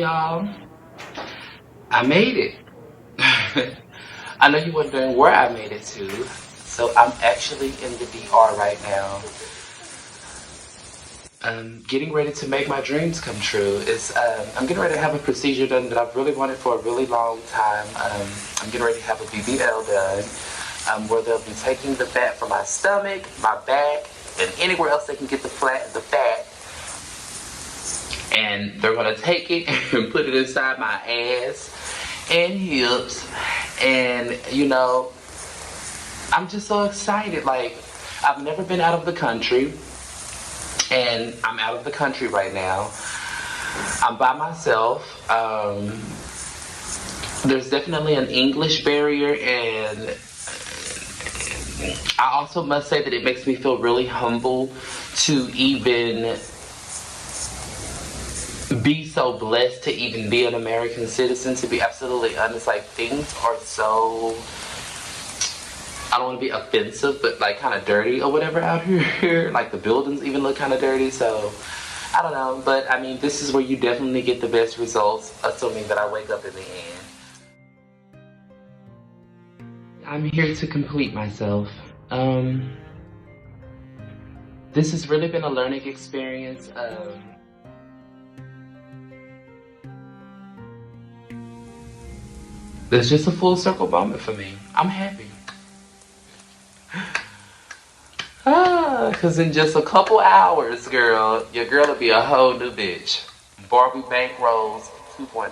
y'all. I made it. I know you're wondering where I made it to. So I'm actually in the DR right now. Getting ready to make my dreams come true. I'm getting ready to have a procedure done that I've really wanted for a really long time. I'm getting ready to have a BBL done, where they'll be taking the fat from my stomach, my back, and anywhere else they can get the fat. And they're gonna take it and put it inside my ass and hips. And you know, I'm just so excited. Like, I've never been out of the country, and I'm out of the country right now. I'm by myself. There's definitely an English barrier, and I also must say that it makes me feel really humble to even be so blessed to even be an American citizen. To be absolutely honest, like, things are so, I don't want to be offensive, but like kind of dirty or whatever out here. Like, the buildings even look kind of dirty, so I don't know. But I mean, this is where you definitely get the best results, assuming that I wake up in the end. I'm here to complete myself. This has really been a learning experience. It's just a full circle moment for me. I'm happy. Cause in just a couple hours, girl, your girl will be a whole new bitch. Barbie Bank Rose 2.0.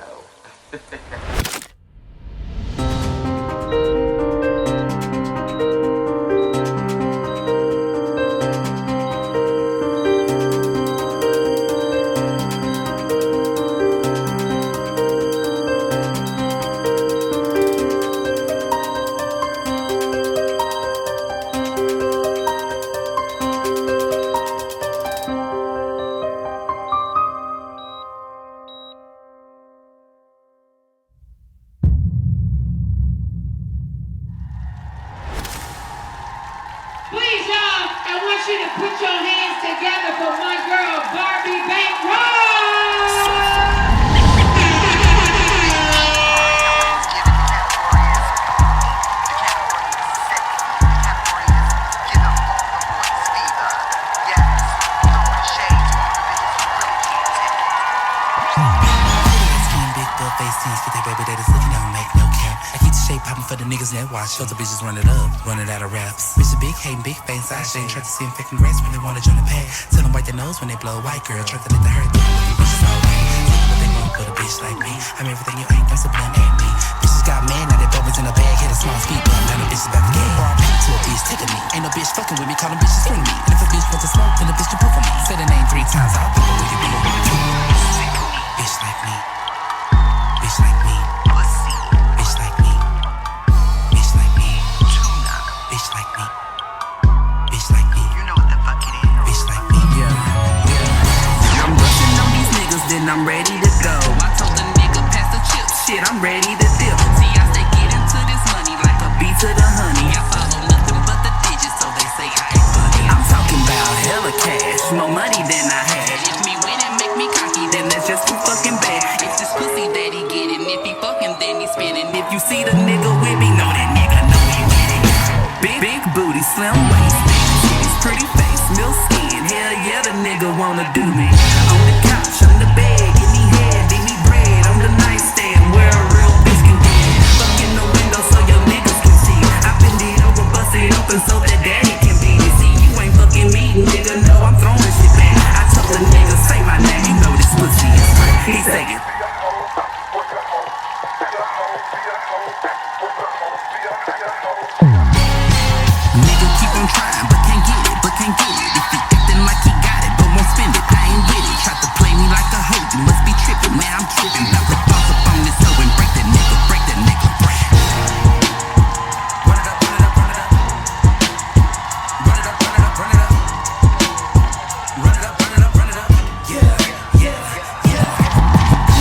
Please, y'all, I want you to put your hands together for my girl, Barbie Bank Rose! Poppin' for the niggas that watch, show the bitches run it up, run it out of raps. Bitch, big, hating big face, I shame. Try to see them faking grass when they wanna join the pad. Tell them wipe their nose when they blow white girl. Try to let the hurt through, these bitches all right. Take what they want, but a bitch like me. I'm everything you ain't, don't blunt at me. Bitches got mad, now they bubbles in a bag, hit a small speed bump. Now the bitches about to get Barbie to a bitch, taking me. Ain't no bitch fucking with me, call them bitches friend me. And if a bitch wants to smoke, then the bitch can put for me. Say the name 3 times, I'll do it, will you be? Bitch like me. Bitch like me. Bitch like me. Bitch like me. Bitch like me. You know what the fuck it is. Bitch like me. Yeah. I'm rushing on these niggas, then I'm ready to go. I told the nigga pass the chips. Shit, I'm ready to dip. See, I stay get into this money like a bee to the honey. I follow nothing but the digits, so they say I ain't funny. I'm talking about hella cash, more money than I had. If me win and make me cocky, then that's just too fucking bad. It's this pussy that he getting. If he fucking, then he spinning. If you see the nigga with me, know that nigga know he winning. Big booty, slim waist, titties, pretty face, milk skin. Hell yeah, the nigga wanna do me. On the couch, on the bed, give me head, give me bread. On the nightstand, where a real bitch can get. Fuck in the window so your niggas can see. I bend it over, bust it open so that daddy can be. See, you ain't fucking me, nigga. No, I'm throwing shit back. I told the nigga, say my name, you know this pussy is right. He say it. Nigga keep on trying, but can't get it, If he acting like he got it, but won't spend it, I ain't with it. Try to play me like a hoe, you must be tripping, man, I'm tripping. About to bounce up on this hoe and break that nigga. Run it up. Run it up. Run it up. Yeah.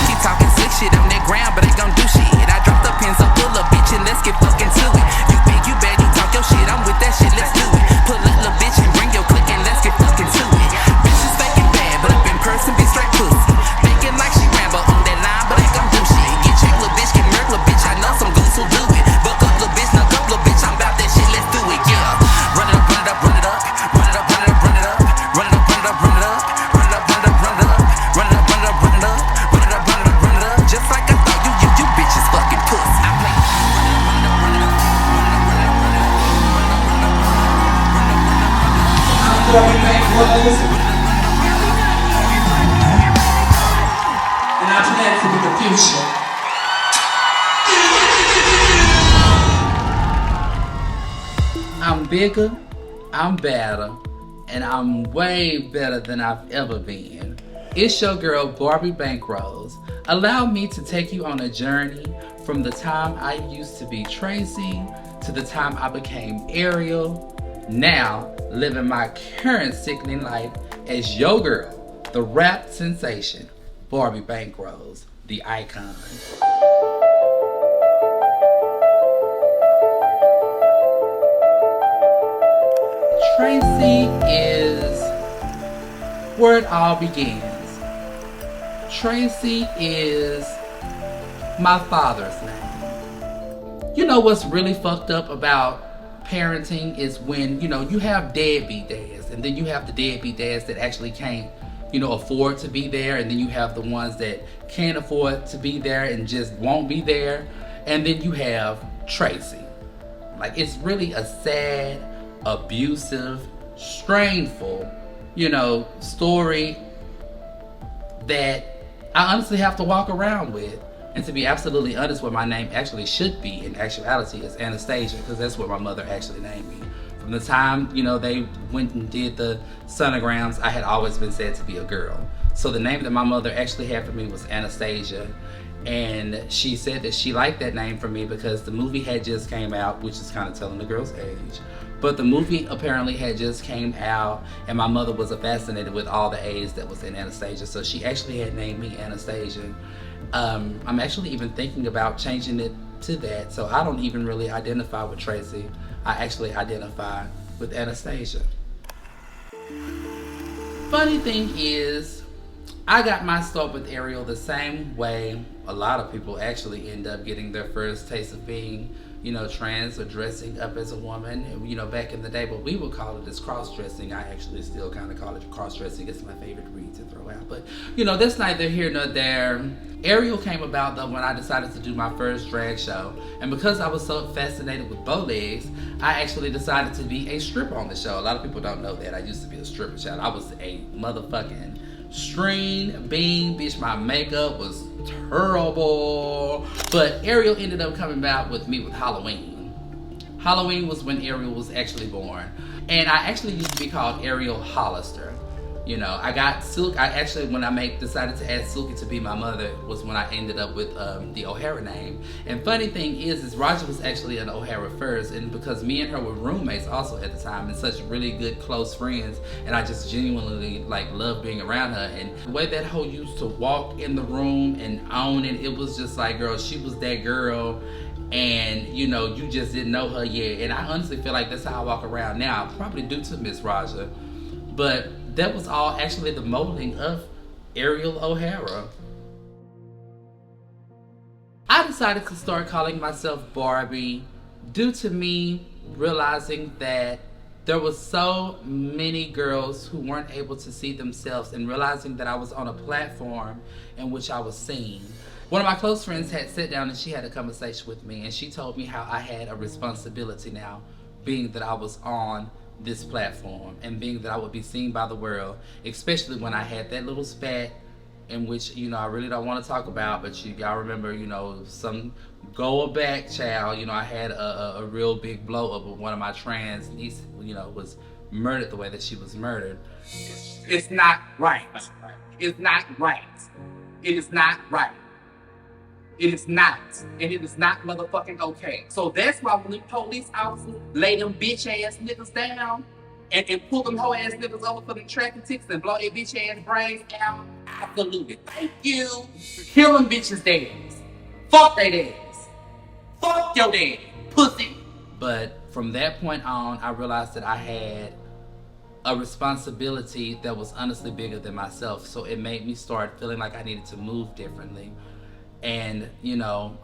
Keep talking slick shit on that ground, but ain't gon' do shit. I dropped the pen so full of bitch and let's get fucking to it. You big, you bad, you talk your shit, I'm with that shit, let's do it. Pull up, little bitch, and bring your click and let's Barbie Bank Rose, and I plan for the future. I'm bigger, I'm better, and I'm way better than I've ever been. It's your girl, Barbie Bank Rose. Allow me to take you on a journey from the time I used to be Tracy to the time I became Ariel, now living my current sickening life as your girl, the rap sensation, Barbie Bank Rose, the icon. Tracy is where it all begins. Tracy is my father's name. You know what's really fucked up about parenting is when, you have deadbeat dads, and then you have the deadbeat dads that actually can't, afford to be there, and then you have the ones that can't afford to be there and just won't be there, and then you have Tracy. Like, it's really a sad, abusive, strainful, story that I honestly have to walk around with. And to be absolutely honest, what my name actually should be in actuality is Anastasia, because that's what my mother actually named me. From the time, they went and did the sonograms, I had always been said to be a girl. So the name that my mother actually had for me was Anastasia. And she said that she liked that name for me because the movie had just came out, which is kind of telling the girl's age. But the movie apparently had just came out, and my mother was fascinated with all the A's that was in Anastasia. So she actually had named me Anastasia. I'm actually even thinking about changing it to that. So I don't even really identify with Tracy. I actually identify with Anastasia. Funny thing is, I got my start with Ariel the same way a lot of people actually end up getting their first taste of being, trans or dressing up as a woman. Back in the day, but we would call it as cross-dressing. I actually still kind of call it cross-dressing. It's my favorite read to throw out. But, that's neither here nor there. Ariel came about, though, when I decided to do my first drag show. And because I was so fascinated with bow legs, I actually decided to be a stripper on the show. A lot of people don't know that. I used to be a stripper child. I was a motherfucking string bean, bitch. My makeup was terrible. But Ariel ended up coming about with me with Halloween. Halloween was when Ariel was actually born. And I actually used to be called Ariel Hollister. I got Silk. When I decided to add Silky to be my mother was when I ended up with the O'Hara name. And funny thing is Roger was actually an O'Hara first, and because me and her were roommates also at the time and such really good close friends, and I just genuinely loved being around her. And the way that hoe used to walk in the room and own it was just like, girl, she was that girl. And you just didn't know her yet. And I honestly feel like that's how I walk around now, probably due to Miss Raja. But that was all actually the molding of Ariel O'Hara. I decided to start calling myself Barbie due to me realizing that there was so many girls who weren't able to see themselves, and realizing that I was on a platform in which I was seen. One of my close friends had sat down and she had a conversation with me, and she told me how I had a responsibility now, being that I was on this platform and being that I would be seen by the world, especially when I had that little spat in which, I really don't want to talk about, but y'all remember, some go back child, I had a real big blow up with one of my trans nieces, was murdered the way that she was murdered. It's not right. It's not right. It is not right. It is not. And it is not motherfucking okay. So that's why when the police officers lay them bitch ass niggas down and pull them hoe ass niggas over for them traffic tickets and blow their bitch ass brains out, I salute it. Thank you. Kill them bitches' dads. Fuck their dads. Fuck your dad, pussy. But from that point on, I realized that I had a responsibility that was honestly bigger than myself. So it made me start feeling like I needed to move differently. And,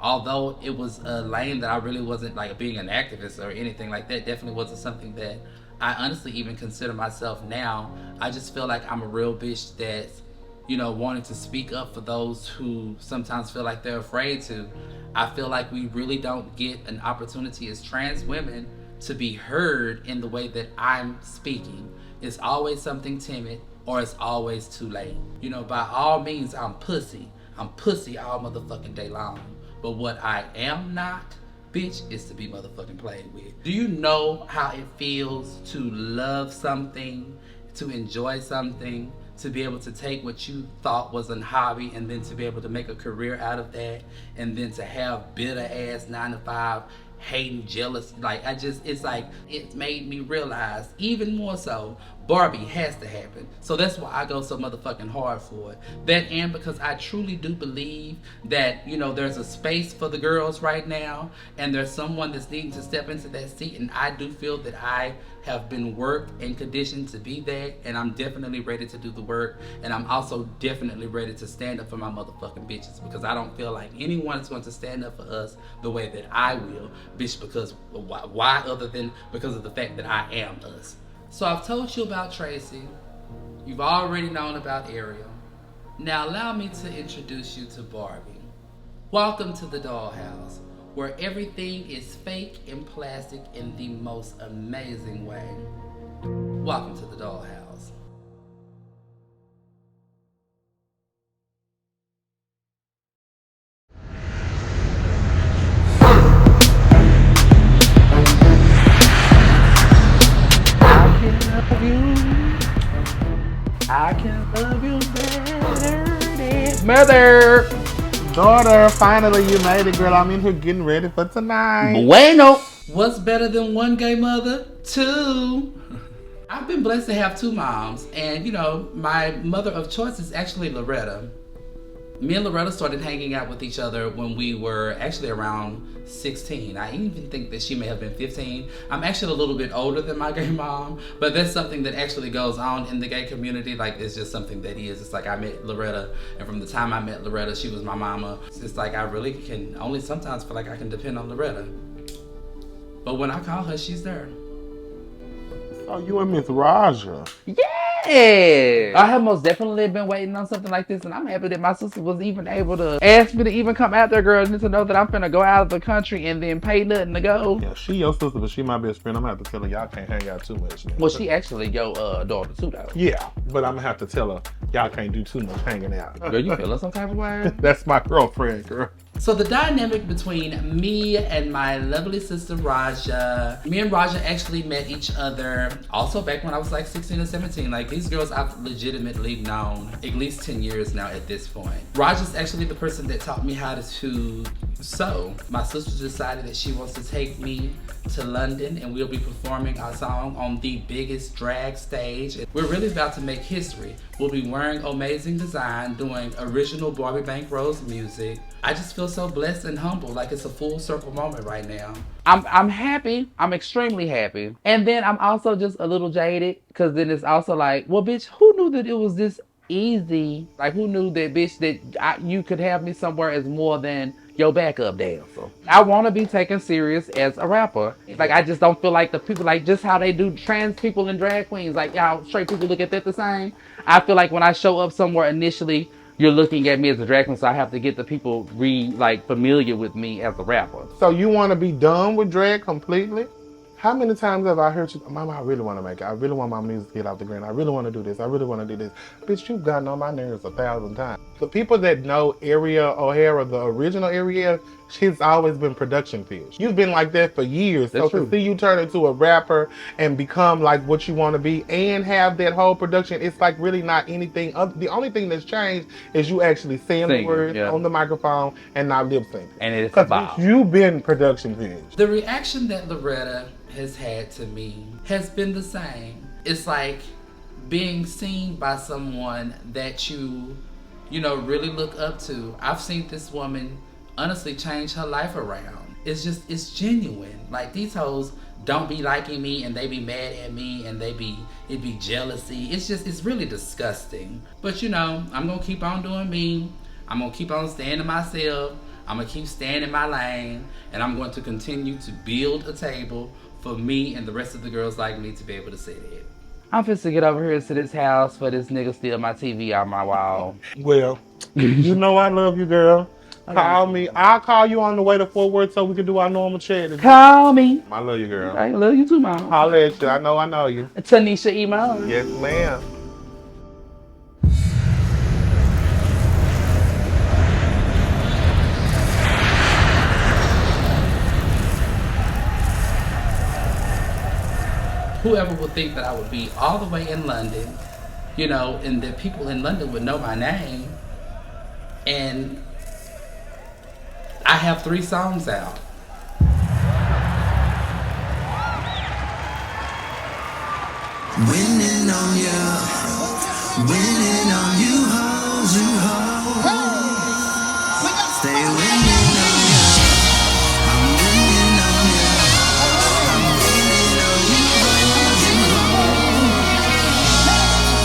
although it was a lane that I really wasn't being an activist or anything like that, definitely wasn't something that I honestly even consider myself now. I just feel like I'm a real bitch that's, wanting to speak up for those who sometimes feel like they're afraid to. I feel like we really don't get an opportunity as trans women to be heard in the way that I'm speaking. It's always something timid or it's always too late. You know, by all means, I'm pussy. I'm pussy all motherfucking day long. But what I am not, bitch, is to be motherfucking played with. Do you know how it feels to love something, to enjoy something, to be able to take what you thought was a hobby and then to be able to make a career out of that, and then to have bitter ass 9-to-5 hating, jealous, like it's made me realize even more so Barbie has to happen. So that's why I go so motherfucking hard for it. That, and because I truly do believe that, you know, there's a space for the girls right now, and there's someone that's needing to step into that seat, and I do feel that I have been worked and conditioned to be that, and I'm definitely ready to do the work, and I'm also definitely ready to stand up for my motherfucking bitches, because I don't feel like anyone is going to stand up for us the way that I will, bitch, because why other than because of the fact that I am us. So I've told you about Tracy. You've already known about Ariel. Now allow me to introduce you to Barbie. Welcome to the dollhouse, where everything is fake and plastic in the most amazing way. Welcome to the dollhouse. I can love you better than mother. Daughter, finally you made it, girl. I'm in here getting ready for tonight. Bueno. What's better than one gay mother? Two. I've been blessed to have two moms, and you know, my mother of choice is actually Loretta. Me and Loretta started hanging out with each other when we were actually around 16. I even think that she may have been 15. I'm actually a little bit older than my gay mom, but that's something that actually goes on in the gay community. Like, it's just something that is. It's like I met Loretta, and from the time I met Loretta, she was my mama. It's like I really can only sometimes feel like I can depend on Loretta. But when I call her, she's there. Oh, you and Miss Raja. Yeah, I have most definitely been waiting on something like this, and I'm happy that my sister was even able to ask me to even come out there, girl, and to know that I'm finna go out of the country and then pay nothing to go. Yeah, she your sister, but she my best friend. I'm gonna have to tell her y'all can't hang out too much. Man. Well, she actually your daughter too, though. Yeah, but I'm gonna have to tell her y'all can't do too much hanging out. Girl, you feeling some type of way? That's my girlfriend, girl. So the dynamic between me and my lovely sister Raja, me and Raja actually met each other also back when I was like 16 or 17. Like, these girls I've legitimately known at least 10 years now at this point. Raja's actually the person that taught me how to sew. My sister decided that she wants to take me to London, and we'll be performing our song on the biggest drag stage. We're really about to make history. We'll be wearing amazing design, doing original Barbie Bank Rose music. I just feel so blessed and humble, like it's a full circle moment right now. I'm happy. I'm extremely happy. And then I'm also just a little jaded, because then it's also like, well, bitch, who knew that it was this easy? Like, who knew that, bitch, that you could have me somewhere as more than your backup dancer? I want to be taken serious as a rapper. Like, I just don't feel like the people, like just how they do trans people and drag queens, like y'all straight people look at that the same. I feel like when I show up somewhere initially, you're looking at me as a drag queen, so I have to get the people familiar with me as a rapper. So you want to be done with drag completely? How many times have I heard you, Mama, I really want to make it. I really want my music to get off the ground. I really want to do this. I really want to do this. Bitch, you've gotten on my nerves 1,000 times. The people that know Ariel O'Hara, the original Ariel, she's always been production fish. You've been like that for years. That's so true. To see you turn into a rapper and become like what you want to be and have that whole production, it's like really not anything. The only thing that's changed is you actually saying the words on the microphone and not lip syncing. And it's about. You've been production fish. The reaction that Loretta has had to me has been the same. It's like being seen by someone that you really look up to. I've seen this woman honestly change her life around. It's genuine. Like, these hoes don't be liking me and they be mad at me and it be jealousy. It's really disgusting. But I'm gonna keep on doing me. I'm gonna keep on staying to myself. I'm gonna keep staying in my lane, and I'm going to continue to build a table for me and the rest of the girls like me to be able to sit at. I'm finna to get over here to this house for this nigga steal my TV out my wall. Well, you know I love you, girl. Call me. I'll call you on the way to Fort Worth so we can do our normal chat. Call me. I love you, girl. I love you too, mom. Holla at you. I know you. Tanisha Emo. Yes, ma'am. Whoever would think that I would be all the way in London, you know, and that people in London would know my name. And I have 3 songs out. Winning on you, winning on you, hoes, you hoes. Stay winning on you. I'm winning on you. I'm winning on you, hoes, you hoes.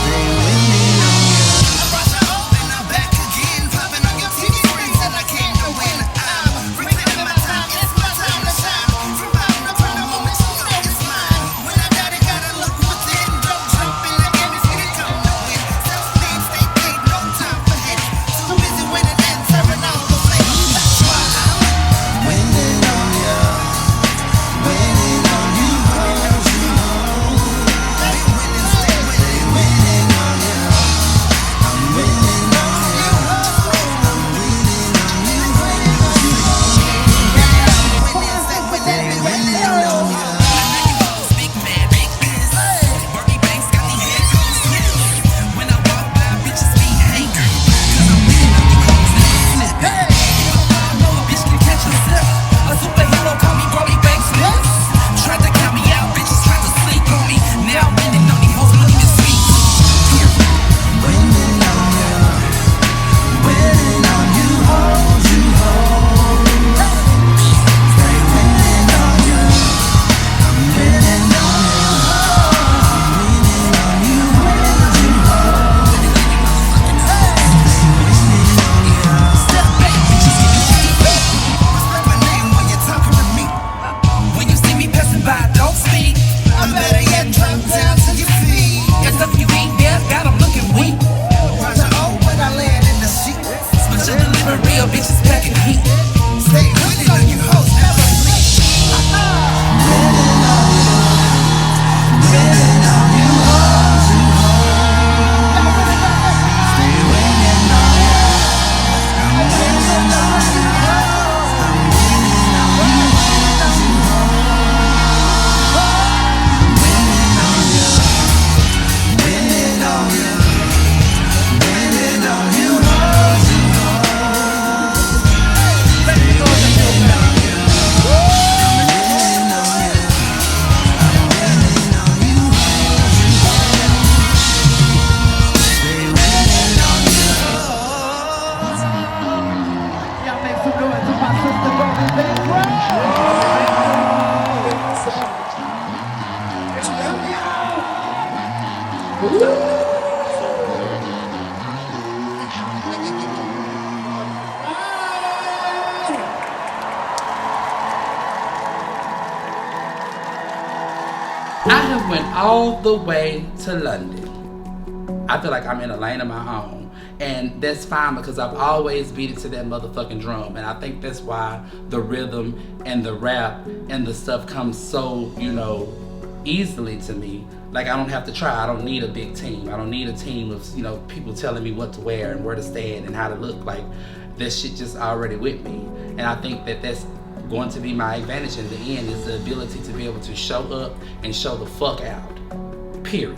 Stay winning on you. I brought you up and I'm back again, popping on your TV screens and I came to win. I'm reclaiming my time, it's my time to shine. From bottom to bottom, moment you know it's mine. When I got it, gotta look within. Don't jump in the game, it's gonna come to win. Self-made, stay paid, no time for hate. Too busy winning and serving all the flavor. That's why I'm winning on you, winning on you, hoes, you hoes. Stay winning, stay winning on you. I'm winning on you, I'm winning on you, hoes, you hoes. Winning, stay winning on you. Big man, big business. Barbie Banks got the head on snitch. When I walk by, bitches be hating. Cause I'm winning on you hoes that slip. I know a bitch can catch herself. A superhero call me Barbie Banks Rose. Tried to count me out, bitches tried to sleep on me. Now I'm winning on these hoes, don't even speak. Winning on you, winning on you hoes, you hoes. Stay winning on you. I'm winning on you. I'm winning on you hoes, you hoes. Stay winning on you. Step back, bitches get me. Respect my name when you're talking to me. When you see me passing by, don't speak. I'm better yet, drop down to your feet. Cause if you ain't there, got 'em looking weak. Roger, oh, when I land in the seat. Special delivery of bitches packing heat. Stay winning on you hoes, never sleep. Winning on you, winning on you hoes, you hoes. Stay winning on you. I'm winning on you. I'm winning on you hoes, you hoes. Winning on you, winning on you, winning on you hoes, you hoes. Stay winning on you. I'm winning on you. I'm winning on you hoes, you hoes. Stay winning on you. Y'all make some noise for my sister Barbie Bank Rose. I have went all the way to London. I feel like I'm in a lane of my own. And that's fine because I've always beat it to that motherfucking drum. And I think that's why the rhythm and the rap and the stuff comes so, you know, easily to me. Like I don't have to try. I don't need a big team. I don't need a team of, you know, people telling me what to wear and where to stand and how to look. Like that shit just already with me. And I think that that's going to be my advantage in the end, is the ability to be able to show up and show the fuck out. Period.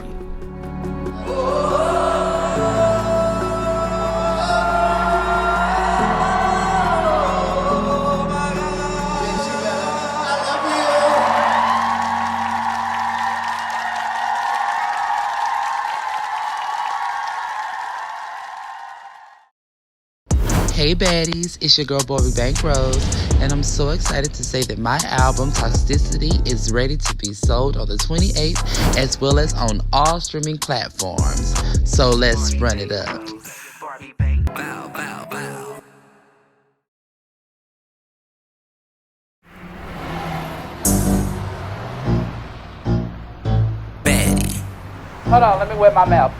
Hey Baddies, it's your girl Barbie Bank Rose, and I'm so excited to say that my album Toxicity is ready to be sold on the 28th as well as on all streaming platforms. So let's run it up. Barbie Bank, bow, bow, bow. Baddie. Hold on, let me wet my mouth.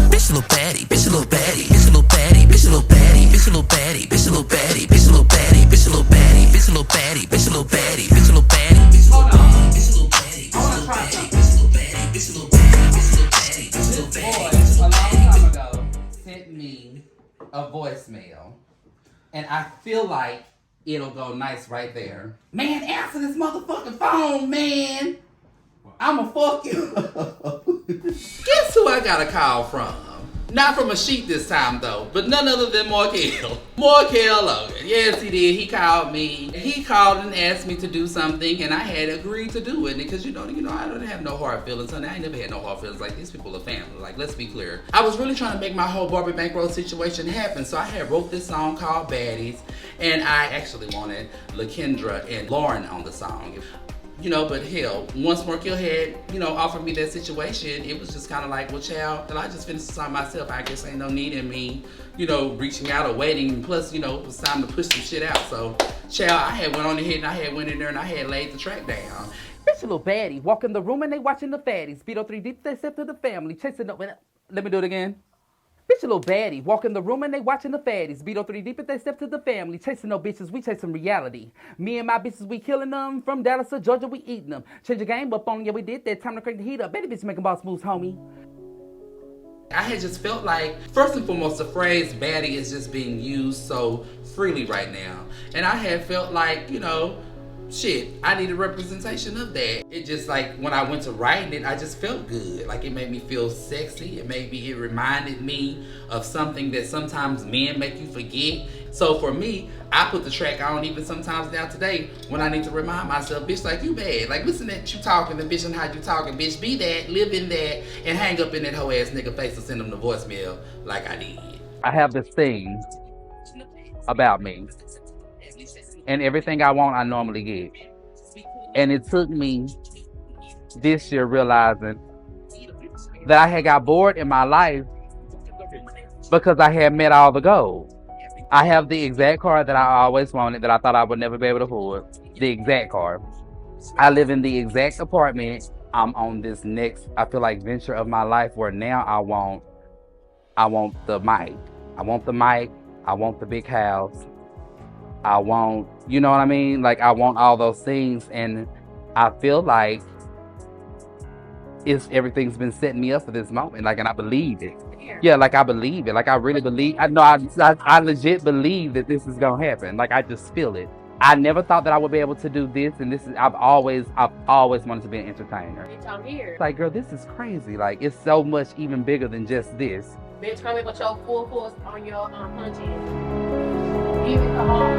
Bitch, bitch a little baddie, bitch a little baddie, bitch a little baddie, bitch a little baddie, bitch a little baddie, bitch a little baddie, bitch a little baddie, bitch a little baddie, bitch a little baddie, bitch a little baddie, bitch a little baddie, bitch a little baddie, bitch a little baddie, bitch a little baddie, bitch a little baddie, bitch a little baddie, bitch a little baddie, bitch a little baddie. A long time ago sent me a voicemail, and I feel like it'll go nice right there. Man, answer this motherfucking phone, man. I'ma fuck you. Guess who I got a call from? Not from a sheep this time though, but none other than Markel. Markel Logan. Yes, he did. He called me. He called and asked me to do something, and I had agreed to do it because you know, I don't have no hard feelings, honey. I ain't never had no hard feelings. Like, these people are family. Like, let's be clear. I was really trying to make my whole Barbie Bank Rose situation happen, so I had wrote this song called Baddies, and I actually wanted LaKendra and Lauren on the song. You know, but hell, once Markel had, you know, offered me that situation, it was just kind of like, well, child, I just finished the song myself. I guess ain't no need in me, you know, reaching out or waiting. And plus, you know, it was time to push some shit out. So, child, I had went on ahead and I had went in there and I had laid the track down. Bitch, a little baddie. Walk in the room and they watching the fatties. Speedo 3 deep, they step to the family. Chasing up. Let me do it again. Bitch, a little baddie. Walk in the room and they watching the fatties. Speedo 3 deep, they step to the family. Chasing no bitches, we chasing reality. Me and my bitches, we killing them. From Dallas to Georgia, we eating them. Change the game up on, yeah, we did that. Time to crank the heat up. Baby bitch making boss moves, homie. I had just felt like, first and foremost, the phrase baddie is just being used so freely right now. And I had felt like, you know, shit, I need a representation of that. It just like, when I went to writing it, I just felt good. Like, it made me feel sexy. It reminded me of something that sometimes men make you forget. So for me, I put the track on even sometimes now today when I need to remind myself, bitch, like, you bad. Like, listen at you talking and bitch and how you talking, bitch, be that, live in that, and hang up in that hoe ass nigga face and send him the voicemail like I did. I have this thing about me. And everything I want, I normally get. And it took me this year realizing that I had got bored in my life because I had met all the goals. I have the exact car that I always wanted that I thought I would never be able to afford. The exact car. I live in the exact apartment. I'm on this next, I feel like, venture of my life where now I want the mic. I want the mic. I want the big house. I want, you know what I mean? Like, I want all those things, and I feel like everything's been setting me up for this moment. Like, and I believe it. Yeah, like, I believe it. Like, I really believe. I legit believe that this is gonna happen. Like, I just feel it. I never thought that I would be able to do this, and I've always wanted to be an entertainer. Bitch, I'm here. Like, girl, this is crazy. Like, it's so much even bigger than just this. Bitch, come in with your full force on your punch in. Give it, come on.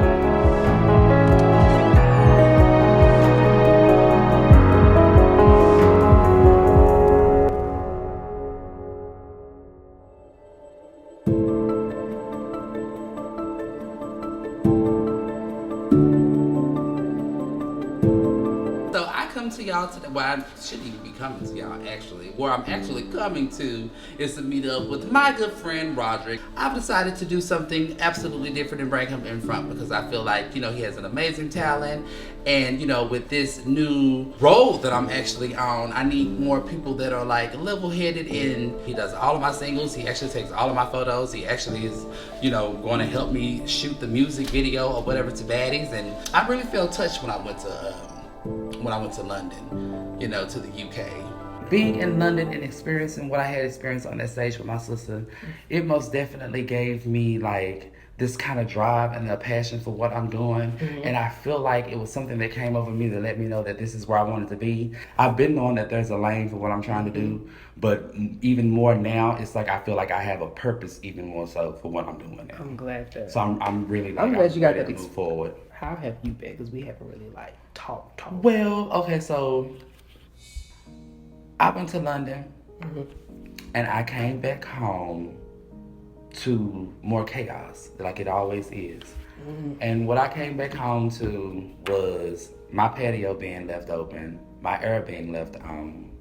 So I come to y'all today. Well, I shouldn't even be coming to y'all actually. Where I'm actually coming to is to meet up with my good friend Roderick. I've decided to do something absolutely different and bring him in front because I feel like, you know, he has an amazing talent. And, you know, with this new role that I'm actually on, I need more people that are like level-headed. And he does all of my singles. He actually takes all of my photos. He actually is, you know, going to help me shoot the music video or whatever to Baddies. And I really felt touched when I went to London, you know, to the UK. Being in London and experiencing what I had experienced on that stage with my sister, it most definitely gave me like this kind of drive and a passion for what I'm doing. Mm-hmm. And I feel like it was something that came over me to let me know that this is where I wanted to be. I've been knowing that there's a lane for what I'm trying to do, but even more now, it's like I feel like I have a purpose even more so for what I'm doing now. I'm glad that. So I'm really like, I'm glad you got that to move forward. How have you been? Because we haven't really like talked. Well, okay, so I went to London, and I came back home to more chaos, like it always is. And what I came back home to was my patio being left open, my air being left on,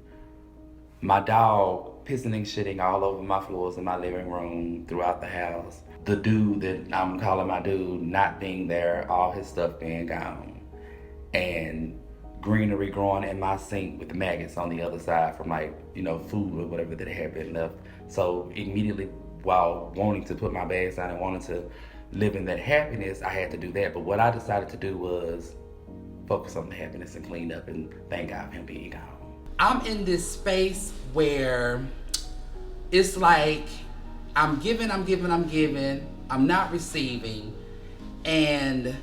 my dog pissing and shitting all over my floors in my living room, throughout the house, the dude that I'm calling my dude not being there, all his stuff being gone, and greenery growing in my sink with the maggots on the other side from like, food or whatever that had been left. So immediately while wanting to put my bags down and wanting to live in that happiness, I had to do that. But what I decided to do was focus on the happiness and clean up and thank God for him being gone. I'm in this space where it's like I'm giving, I'm not receiving, and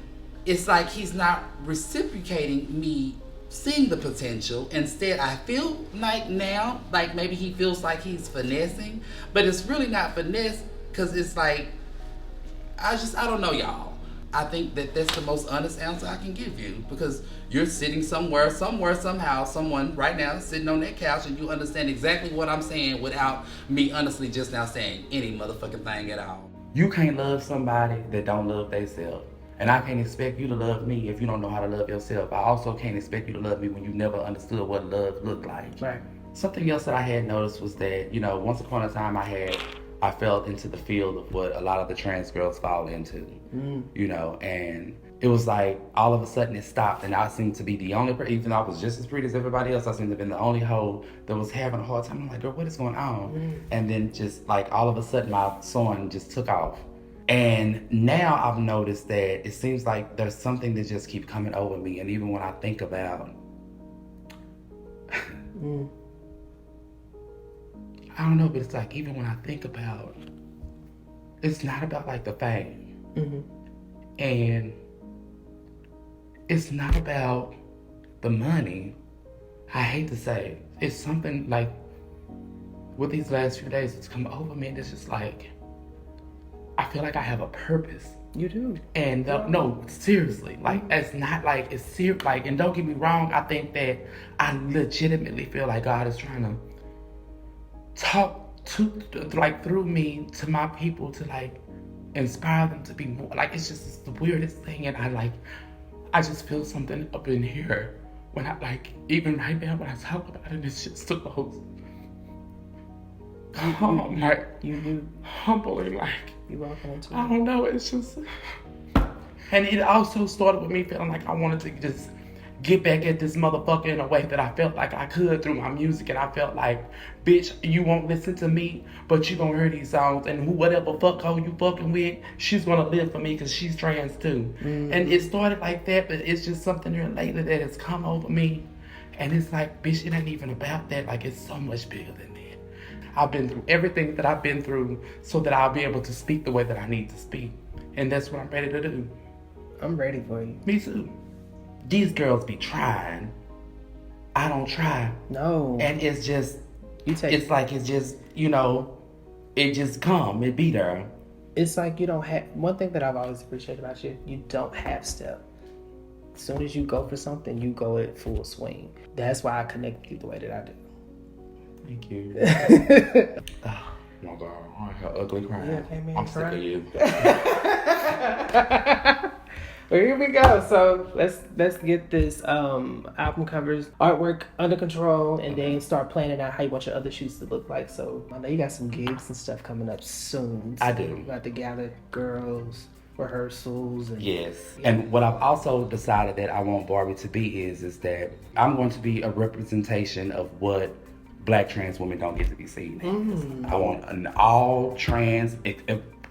it's like he's not reciprocating me seeing the potential. Instead, I feel like now, like maybe he feels like he's finessing, but it's really not finesse, because it's like, I don't know, y'all. I think that that's the most honest answer I can give you, because you're sitting somewhere, somehow, someone right now sitting on that couch, and you understand exactly what I'm saying without me honestly just now saying any motherfucking thing at all. You can't love somebody that don't love themselves. And I can't expect you to love me if you don't know how to love yourself. I also can't expect you to love me when you never understood what love looked like. Right. Something else that I had noticed was that, once upon a time I fell into the field of what a lot of the trans girls fall into, and it was like all of a sudden it stopped, and I seemed to be the only person, even though I was just as pretty as everybody else, I seemed to have been the only hoe that was having a hard time. I'm like, girl, what is going on? And then just like all of a sudden my son just took off. And now I've noticed that it seems like there's something that just keeps coming over me, and even when I think about I don't know, but it's like, even when I think about, it's not about like the fame. And it's not about the money. I hate to say, it's something like, with these last few days, it's come over me, and it's just like, I feel like I have a purpose. You do. And no, seriously, like, it's not like, it's serious, like, and don't get me wrong, I think that I legitimately feel like God is trying to talk through me to my people to like inspire them to be more, like, it's the weirdest thing. And I just feel something up in here when I, like, even right now when I talk about it, it's just the most calm, like, humbling, like, you walking into I don't know, it's just, and it also started with me feeling like I wanted to just get back at this motherfucker in a way that I felt like I could through my music. And I felt like, bitch, you won't listen to me, but you gonna hear these songs, and whatever fuckhole you fucking with, she's gonna live for me because she's trans too. And it started like that, but it's just something here lately that has come over me, and it's like, bitch, it ain't even about that. Like, it's so much bigger than that. I've been through everything that I've been through so that I'll be able to speak the way that I need to speak, and that's what I'm ready to do. I'm ready for you. Me too. These girls be trying. I don't try. No. And it's just, it's like, it's just, it just come, it be there. It's like you don't have, one thing that I've always appreciated about you, you don't half step. As soon as you go for something, you go at full swing. That's why I connect with you the way that I do. Thank you. Oh my God, I have ugly crying. Yeah, came in I'm sick of you. Well, here we go. So let's get this album covers, artwork under control, and then start planning out how you want your other shoots to look like. So I know you got some gigs and stuff coming up soon. I do. You got the Gather Girls rehearsals. And, yes. And what I've also decided that I want Barbie to be is that I'm going to be a representation of what Black trans women don't get to be seen as. I want an all trans,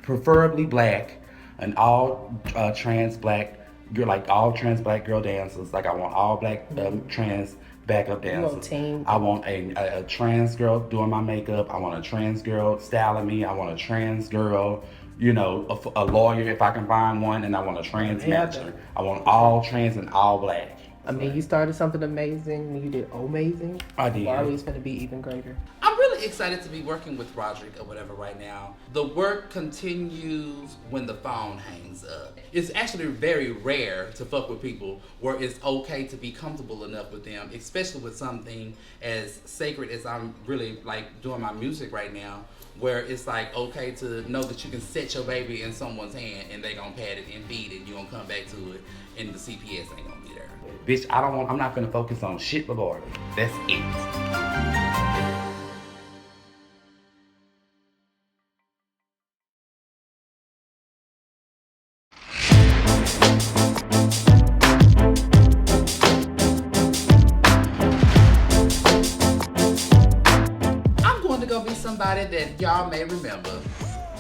preferably Black, an all trans Black girl, like all trans Black girl dancers. Like, I want all Black trans backup dancers. I want a trans girl doing my makeup. I want a trans girl styling me. I want a trans girl, a lawyer if I can find one, and I want a trans matcher. I want all trans and all Black. I mean, you started something amazing. You did amazing. I did. Barbie's going to be even greater. I'm really excited to be working with Roderick or whatever right now. The work continues when the phone hangs up. It's actually very rare to fuck with people where it's okay to be comfortable enough with them, especially with something as sacred as I'm really like doing my music right now, where it's like okay to know that you can set your baby in someone's hand and they gonna pat it and feed it and you gonna come back to it and the CPS ain't gonna be there. Bitch, I'm not gonna focus on shit but Barbie. That's it. somebody that y'all may remember.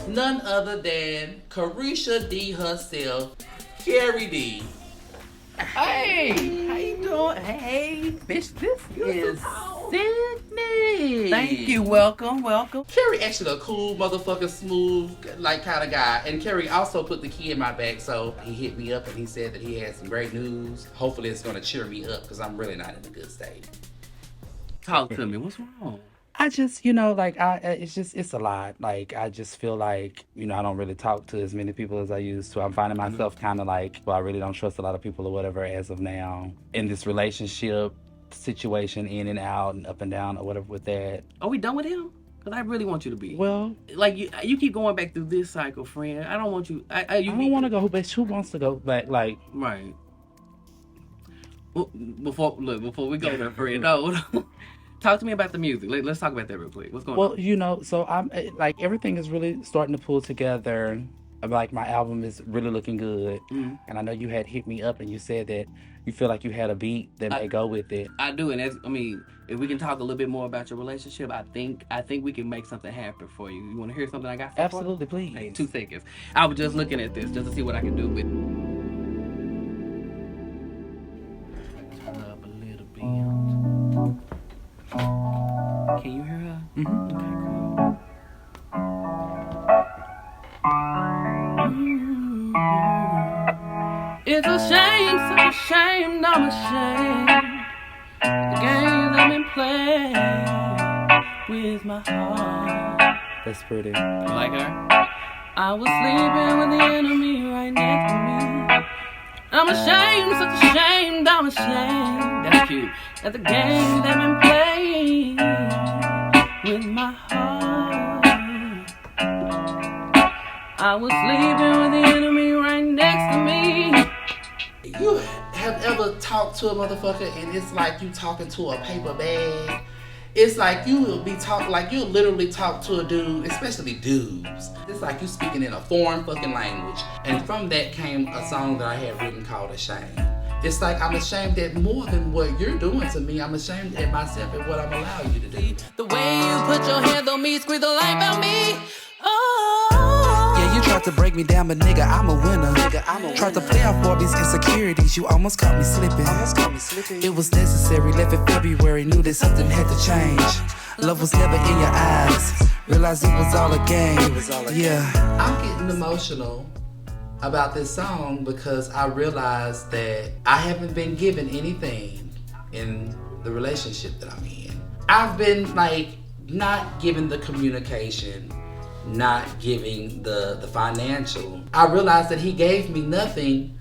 None other than Carisha D herself, Carrie D. Hey, how you doing? Hey, bitch, this is Sydney. Thank you. Welcome. Carrie actually a cool motherfucker, smooth, like kind of guy. And Carrie also put the key in my back, so he hit me up and he said that he had some great news. Hopefully it's gonna cheer me up because I'm really not in a good state. Talk to me. What's wrong? I just, like, it's a lot. Like, I just feel like, I don't really talk to as many people as I used to. I'm finding myself kind of like, well, I really don't trust a lot of people or whatever as of now. In this relationship situation, in and out and up and down or whatever with that. Are we done with him? Because I really want you to be. Well, like, you keep going back through this cycle, friend. I don't want you. I don't want to go, bitch. Who wants to go back? Like, right. Well, before we go there, friend, no. Talk to me about the music. Let's talk about that real quick. What's going on? Well, so I'm like, everything is really starting to pull together. Like, my album is really looking good. Mm-hmm. And I know you had hit me up and you said that you feel like you had a beat that may go with it. I do, and if we can talk a little bit more about your relationship, I think we can make something happen for you. You want to hear something I got? Absolutely, please. Hey, 2 seconds. I was just looking at this just to see what I can do with. Turn up a little bit. Can you hear her? Mm-hmm. Okay, cool. It's a shame, such a shame, I'm ashamed. The games I've been playing with my heart. That's pretty. You like her? I was sleeping with the enemy right next to me. I'm ashamed, such a shame, I'm ashamed. That's cute. At the games I've been playing with my heart. I was sleeping with the enemy right next to me. You have ever talked to a motherfucker and it's like you talking to a paper bag? It's like you literally talk to a dude, especially dudes. It's like you speaking in a foreign fucking language. And from that came a song that I had written called Ashamed. It's like I'm ashamed at more than what you're doing to me. I'm ashamed at myself at what I'm allowing you to do. The way you put your hands on me, squeeze the life out me. Oh. Yeah, you tried to break me down, but nigga, I'm a winner. Tried to play off all these insecurities, you almost caught me slipping. It was necessary, left in February, knew that something had to change. Love was never in your eyes, realized it was all a game. Yeah. I'm getting emotional about this song because I realized that I haven't been given anything in the relationship that I'm in. I've been like not given the communication, not giving the financial. I realized that he gave me nothing,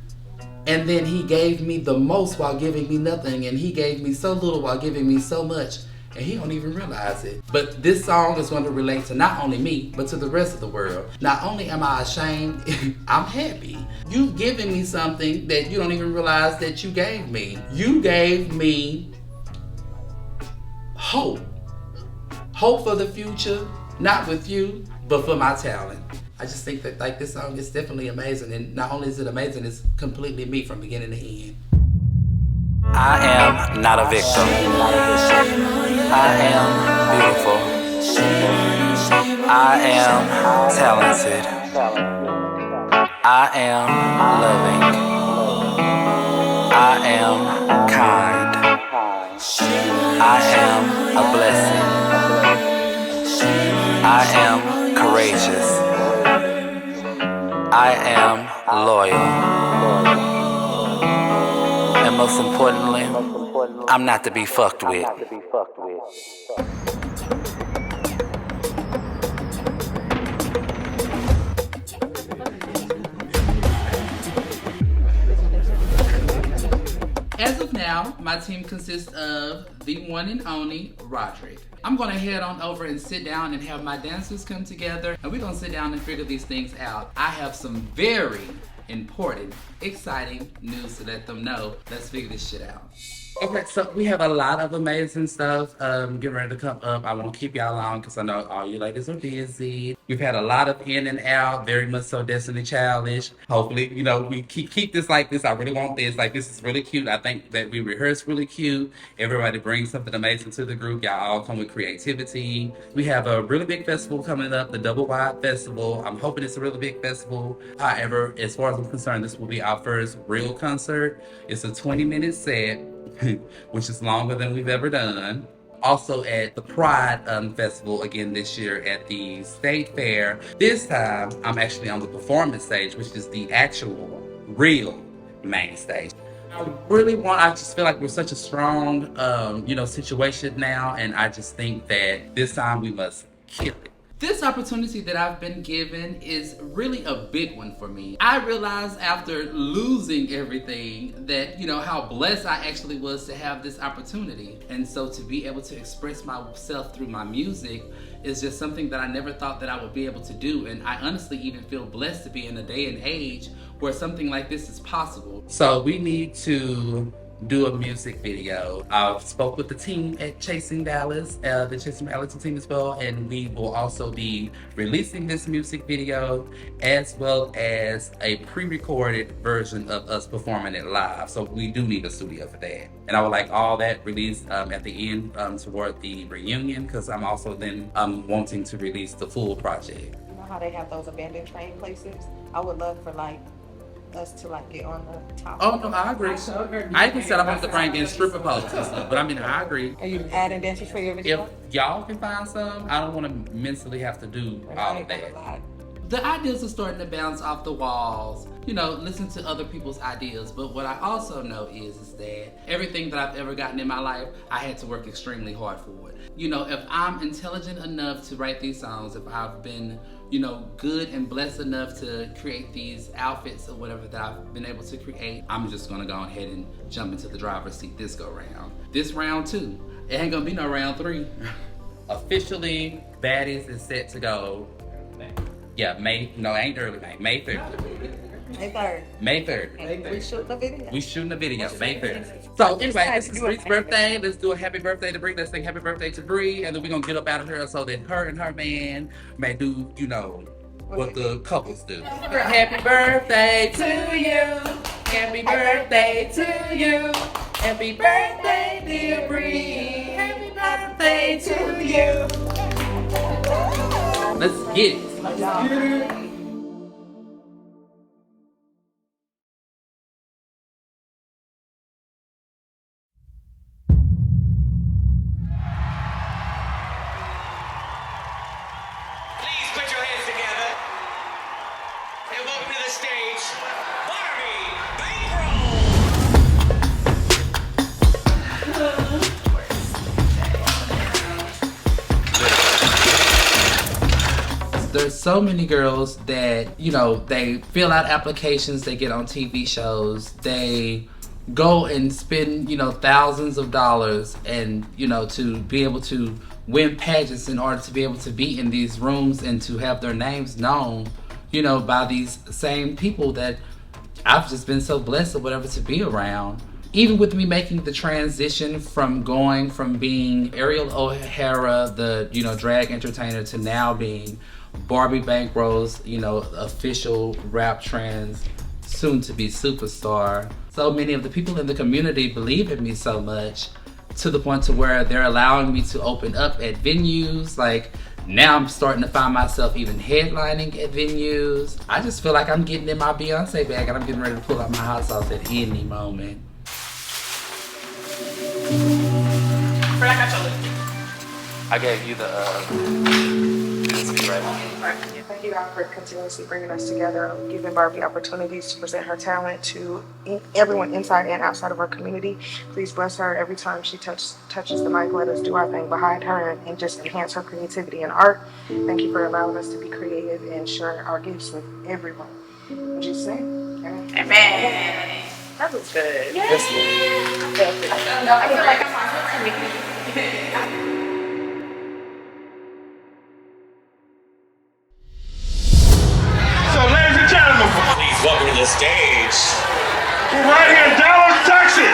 and then he gave me the most while giving me nothing, and he gave me so little while giving me so much, and he don't even realize it. But this song is going to relate to not only me, but to the rest of the world. Not only am I ashamed, I'm happy. You've given me something that you don't even realize that you gave me. You gave me hope. Hope for the future, not with you, but for my talent. I just think that like this song is definitely amazing, and not only is it amazing, it's completely me from beginning to end. I am not a victim. I am beautiful. I am talented. I am loving. I am kind. I am a blessing. I am courageous. I am loyal. And most importantly, I'm not to be fucked with. As of now, my team consists of the one and only Roderick. I'm gonna head on over and sit down and have my dancers come together, and we're gonna sit down and figure these things out. I have some very important, exciting news to let them know. Let's figure this shit out. Okay, so we have a lot of amazing stuff getting ready to come up. I won't keep y'all long because I know all you ladies are busy. We've had a lot of in and out, very much so Destiny Childish. Hopefully, we keep this like this. I really want this. Like, this is really cute. I think that we rehearse really cute. Everybody brings something amazing to the group. Y'all all come with creativity. We have a really big festival coming up, the Double Wide Festival. I'm hoping it's a really big festival. However, as far as I'm concerned, this will be our first real concert. It's a 20-minute set. Which is longer than we've ever done. Also at the Pride Festival again this year at the State Fair. This time, I'm actually on the performance stage, which is the actual, real main stage. I just feel like we're such a strong, situation now, and I just think that this time we must kill it. This opportunity that I've been given is really a big one for me. I realized after losing everything that, how blessed I actually was to have this opportunity. And so to be able to express myself through my music is just something that I never thought that I would be able to do. And I honestly even feel blessed to be in a day and age where something like this is possible. So we need to do a music video. I spoke with the team at Chasing Dallas, the Chasing Reality team as well, and we will also be releasing this music video as well as a pre-recorded version of us performing it live. So we do need a studio for that. And I would like all that released at the end toward the reunion, because I'm also then wanting to release the full project. You know how they have those abandoned train places? I would love for us to get on the top. Oh no, I agree. I even said I want to bring in stripper poses and stuff, but I agree. Are you adding dancers for your video? If y'all can find some, I don't want to mentally have to do all of that. The ideas are starting to bounce off the walls. Listen to other people's ideas. But what I also know is that everything that I've ever gotten in my life, I had to work extremely hard for it. If I'm intelligent enough to write these songs, if I've been, good and blessed enough to create these outfits or whatever that I've been able to create, I'm just gonna go ahead and jump into the driver's seat this go round. This round 2. It ain't gonna be no round 3. Officially, Baddies is set to go. Yeah, ain't early May. May 3rd. May 3rd. May 3rd. We shooting a video. We shooting a video, May 3rd. So anyway, this is Bree's birthday. Let's do a happy birthday to Bree. Let's sing happy birthday to Bree. And then we're going to get up out of here so that her and her man may do, what the couples do. Happy birthday to you. Happy birthday to you. Happy birthday, dear Bree. Happy birthday to you. Let's get it. Let's get it. Please put your hands together and welcome to the stage, Barbie Bank Rose. There's so many girls that, they fill out applications, they get on TV shows, they go and spend, thousands of dollars and, to be able to win pageants in order to be able to be in these rooms and to have their names known, by these same people that I've just been so blessed or whatever to be around. Even with me making the transition from going from being Ariel O'Hara, the, drag entertainer, to now being Barbie Bank Rose, official rap trans, soon to be superstar. So many of the people in the community believe in me so much to the point to where they're allowing me to open up at venues. Like, now I'm starting to find myself even headlining at venues. I just feel like I'm getting in my Beyonce bag and I'm getting ready to pull out my hot sauce at any moment. I gave you the Thank you God for continuously bringing us together, giving Barbie opportunities to present her talent to everyone inside and outside of our community. Please bless her every time she touches the mic. Let us do our thing behind her and just enhance her creativity and art. Thank you for allowing us to be creative and share our gifts with everyone. In Jesus' name, amen. Amen. That was good. Yes. I feel like I'm on So, ladies and gentlemen, please welcome to the stage, right here in Dallas, Texas,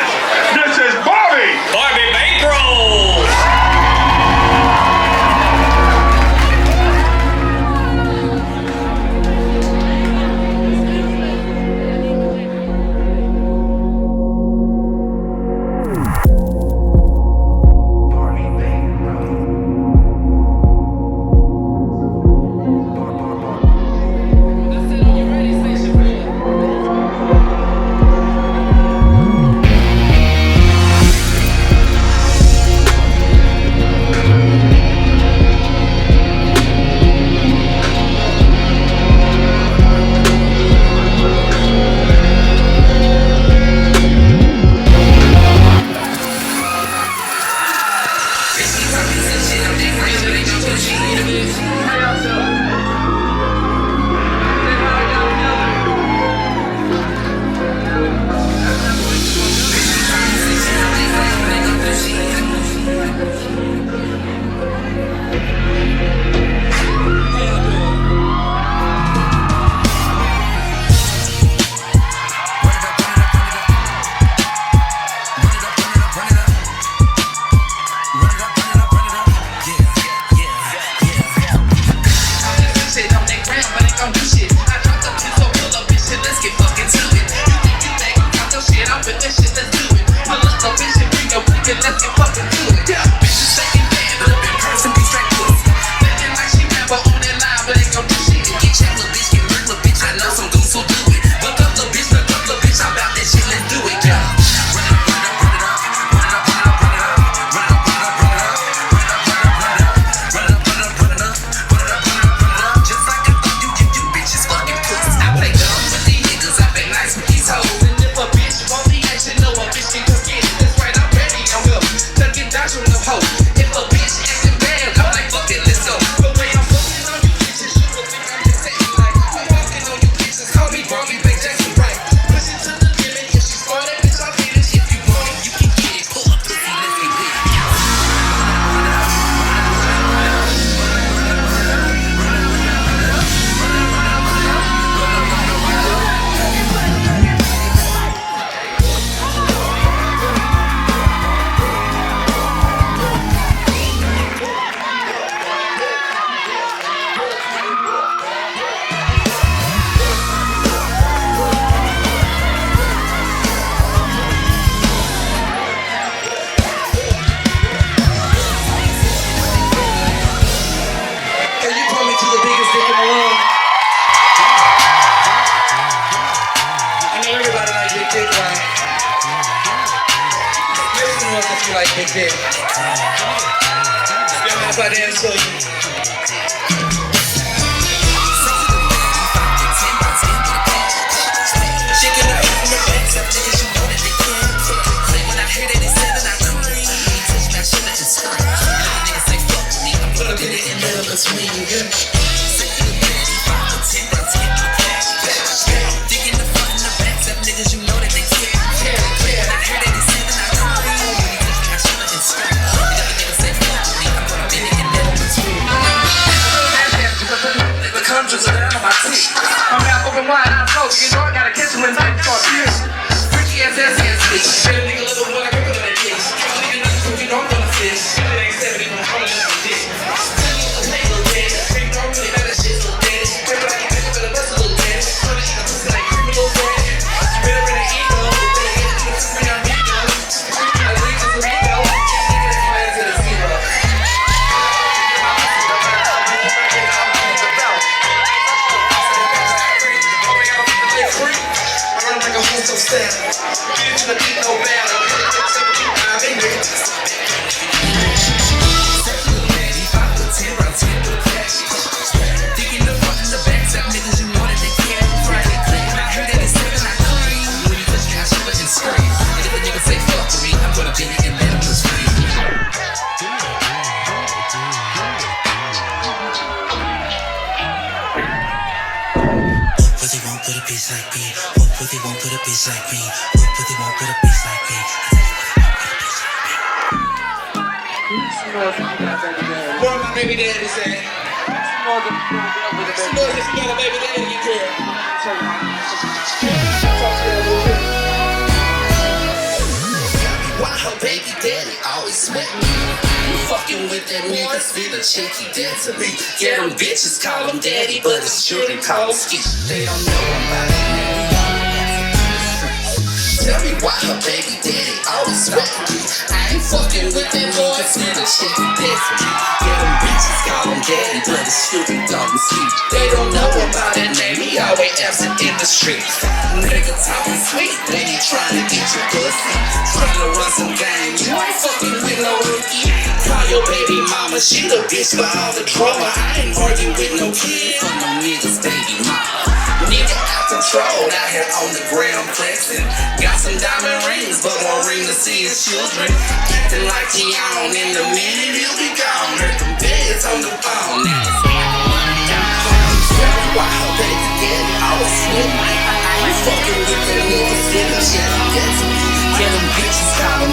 this is Barbie Children acting like he on in the minute he'll be gone. Heard them beds on the phone.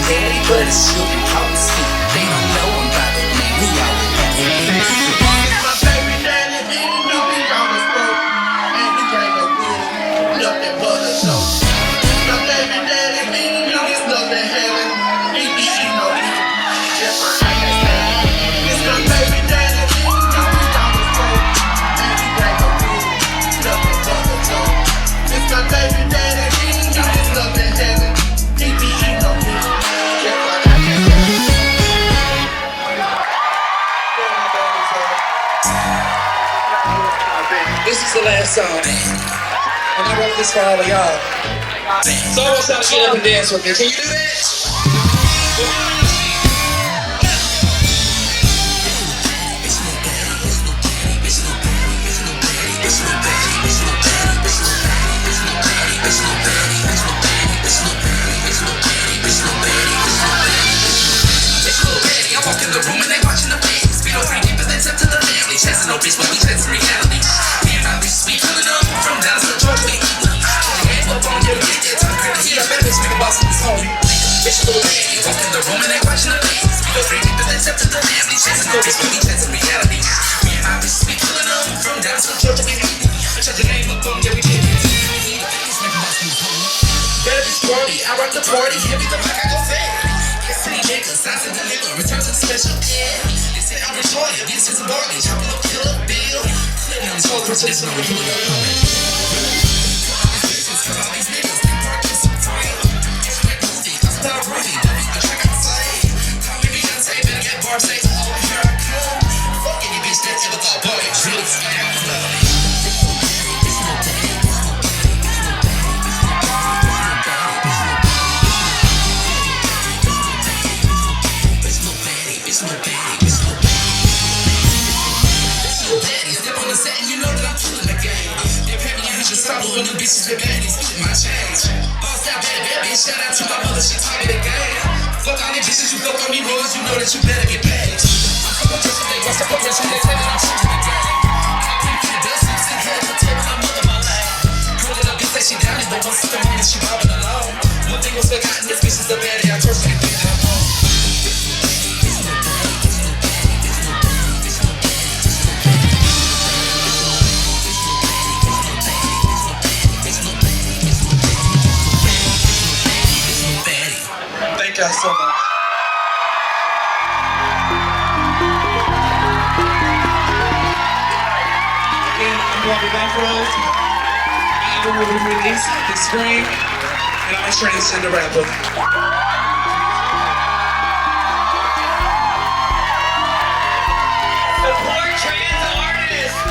daddy, but it's shooting policy. They don't know I'm about that man. We always have to be. My baby daddy didn't know he on the stroke, and he can't go good. Nothing but a joke. My baby daddy didn't know he's nothing heaven. He know me. Just my it's my baby daddy didn't know he's on the stroke, and he can't go good. Nothing but a joke. It's my baby daddy didn't know he's nothing heaven. He know me. Just my This is the last song. And I wrote this for all of y'all. So I want y'all to get up and dance with me. Can you do that? I walk in the room and they watching the babies. We don't bring deeper than step to the family. Chasing no bitch, but we chasing reality. Me and my bitch, we pulling up from down to Georgia. We up on your bitch, yeah, time crazy. I bet bitch, we can boss in this homie. Bitch, little baby. Walk in the room and they watching the babies. We don't bring deeper than step to the family. Chasing no bitch, but we chasing reality. Me and my bitch, we pulling up from down to Georgia. We check the game up on, yeah, we did it. Better be sporty, I rock the party. Heavy the back, I go fast. City niggas, I said deliver, return to the special. Yeah, they say I'm retarded, this is a Barbie, chopping up killer bill. Clinton, I'm told this is a real. All these niggas, they parking so tight. Expect movie, stop Rudy, the track I say. Call me Beyonce, better get Barb, say, oh, here I come. Fuck any bitch that ever thought Barbie really sky. It's no Baddies. Step on the set and you know that I'm killing the game. They're paying me just stop when the bitches with Baddies. Split my change. Boss out bad, bitch. Shout out to my mother, she taught me the game. Fuck all these bitches, you fuck on me boys, you know that you better get paid. Fuck up just when they watch the progression, they say that I'm shooting the game. I've been pretty dusty, sitting here at the table, I'm mother my lane. Heard that a bitch say she down it, but once in the morning she bobbing alone. One thing was forgotten, this bitch is the baddie, I trust her to get it home. Thank y'all so much. Again, I'm Barbie Bank Rose. My album will be released this spring, and I'm a transgender rapper. Support trans artists!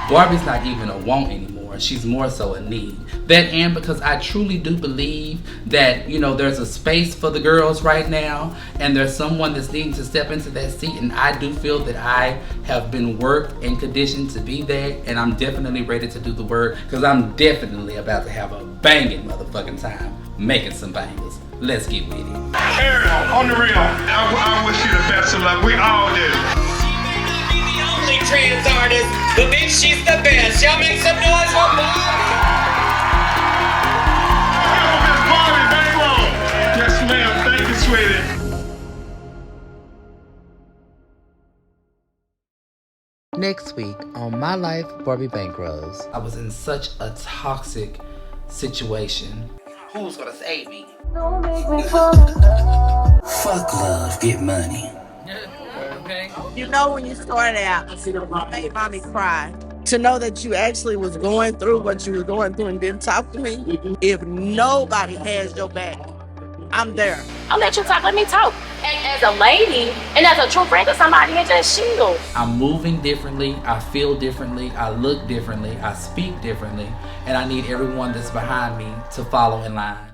Barbie's not even a want anymore. She's more so a need. That, and because I truly do believe that, you know, there's a space for the girls right now, and there's someone that's needing to step into that seat, and I do feel that I have been worked and conditioned to be there, and I'm definitely ready to do the work, because I'm definitely about to have a banging motherfucking time making some bangers. Let's get with it. Ariel, on the real, I wish you the best of luck. We all do. Only trans artist, but bitch, she's the best. Y'all make some noise for Barbie. Miss Barbie Bank Rose. Yes, ma'am. Thank you, sweetie. Next week on My Life, Barbie Bank Rose. I was in such a toxic situation. Who's gonna save me? Don't make me fall in love. Fuck love, get money. Okay. You know, when you started out, you made mommy cry. To know that you actually was going through what you were going through and didn't talk to me. If nobody has your back, I'm there. I'll let you talk. Let me talk. And as a lady and as a true friend of somebody, it just shield. I'm moving differently. I feel differently. I look differently. I speak differently. And I need everyone that's behind me to follow in line.